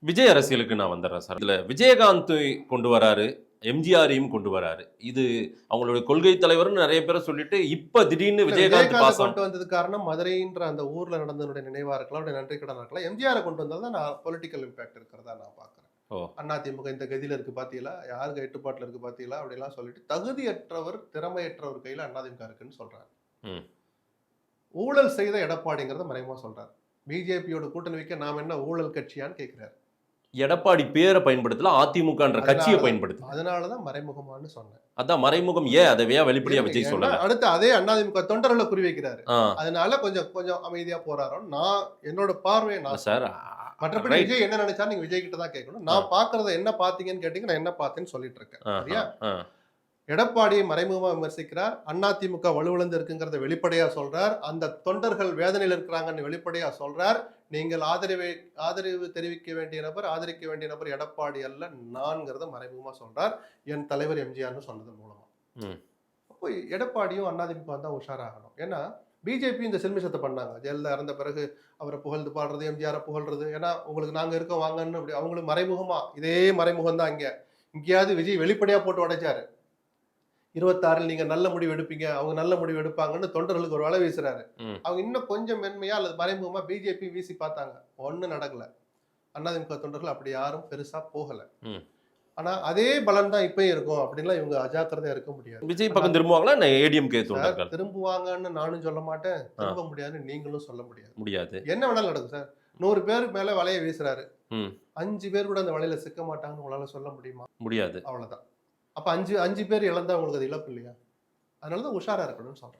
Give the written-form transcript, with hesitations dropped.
விஜய் அரசியலுக்கு நான் வந்துடுறேன் சார். இதுல விஜயகாந்த் கொண்டு வராரு, எம்ஜிஆரையும் கொண்டு வராரு. இது அவங்களுடைய கொள்கை தலைவர்னு நிறைய பேரை சொல்லிட்டு இப்ப திடீர்னு விஜயகாந்த் விஜயகாந்த் பாசம். கொண்டு வந்தது காரணம் மதுரைன்ற அந்த ஊர்ல நடந்ததுடைய நினைவா இருக்கலாம், அவருடைய நன்றி கடனா இருக்கலாம். எம்ஜிஆரை கொண்டு வந்தது தான் நான் பொலிட்டிக்கல் இம்பாக்ட் இருக்கிறதா நான் பாக்குறேன். ஓ. அதிமுக இந்த கதியில இருக்கு பாத்தீங்களா, யாருக்கு எட்டுப்பாட்டுல இருக்கு பாத்தீங்களா அப்படிலாம் சொல்லிட்டு தகுதியற்றவர் திறமையற்றவர் கையில அதிமுக இருக்குன்னு சொல்றாரு. ம். ஊழல் செய்த எடப்பாடிங்கிறத மறைமுகமா சொல்றாரு. பிஜேபியோட கூட்டணி வைக்க நாம என்ன ஊழல் கட்சியான்னு கேட்கிறாரு. எடப்பாடி பேரை பயன்படுத்தல, அதிமுகன்ற கட்சியை பயன்படுத்து. அதனாலதான் மறைமுகமானு சொன்னேன். அதான் மறைமுகம். ஏன் அதை ஏன் வெளிப்படையா விஜய் சொல்லல? அடுத்து அதே அதிமுக தொண்டர்களை குறி வைக்கிறாரு. ஆ. அதனால கொஞ்சம் கொஞ்சம் அமைதியா போறாரோ நான் என்னோட பார்வையை நான் சார். மற்றபடி ரைட். விஜய் என்ன நினைச்சா நீங்க விஜய் கிட்ட தான் கேட்கணும். நான் பாக்குறத என்ன பாத்தீங்கன்னு கேட்டீங்க, நான் என்ன பார்த்தேன்னு சொல்லிட்டு இருக்கேன். சரியா? எடப்பாடியை மறைமுகமா விமர்சிக்கிறார். அதிமுக வலுவிழந்து இருக்குங்கிறத வெளிப்படையா சொல்றார். அந்த தொண்டர்கள் வேதனையில் இருக்கிறாங்கன்னு வெளிப்படையா சொல்றார். நீங்கள் ஆதரவு தெரிவிக்க வேண்டிய நபர், ஆதரிக்க வேண்டிய நபர் எடப்பாடி அல்ல நான்கிறத மறைமுகமா சொல்றார். என் தலைவர் எம்ஜிஆர்னு சொன்னதன் மூலமா. அப்போ எடப்பாடியும் அதிமுக தான் உஷாராகணும். ஏன்னா பிஜேபி இந்த சில்மிஷத்தை பண்ணாங்க. ஜெயலலிதா இறந்த பிறகு அவரை புகழ்ந்து பாடுறது, எம்ஜிஆரை புகழ்றது. ஏன்னா உங்களுக்கு நாங்க இருக்கோம் வாங்கன்னு அப்படி அவங்களுக்கு மறைமுகமா இதே மறைமுகம் தான் இங்கேயாவது விஜய் வெளிப்படையா போட்டு உடைச்சாரு. 26 நீங்க நல்ல முடிவு எடுப்பீங்க, அவங்க நல்ல முடிவு எடுப்பாங்கன்னு தொண்டர்களுக்கு ஒரு வலை வீசுறாரு. அவங்க இன்னும் கொஞ்சம் மென்மையா அல்லது மறைமுகமா பிஜேபி வீசி பார்த்தாங்க. ஒண்ணும் நடக்கல. அதிமுக தொண்டர்கள் அப்படி யாரும் பெருசா போகல. ஆனா அதே பலன் தான் இப்பயும் இருக்கும் அப்படின்லாம் இவங்க அஜாக்கிரதையா இருக்க முடியாது. விஜய் பக்கம் திரும்புவாங்களா? ஏடிஎம்கே தொண்டர்கள் திரும்புவாங்கன்னு நானும் சொல்ல மாட்டேன், திரும்ப முடியாதுன்னு நீங்களும் சொல்ல முடியாது. என்ன வேணாலும் நடக்கும் சார். 100 பேருக்கு மேல வலையை வீசுறாரு. 5 பேர் கூட அந்த வலையில சிக்க மாட்டாங்கன்னு உங்களால சொல்ல முடியுமா? முடியாது. அவ்வளவுதான். அப்ப 5 பேர் இழந்தா உங்களுக்கு அது இழப்பு இல்லையா? அதனாலதான் உஷாரா இருக்கணும்னு சொல்றேன்.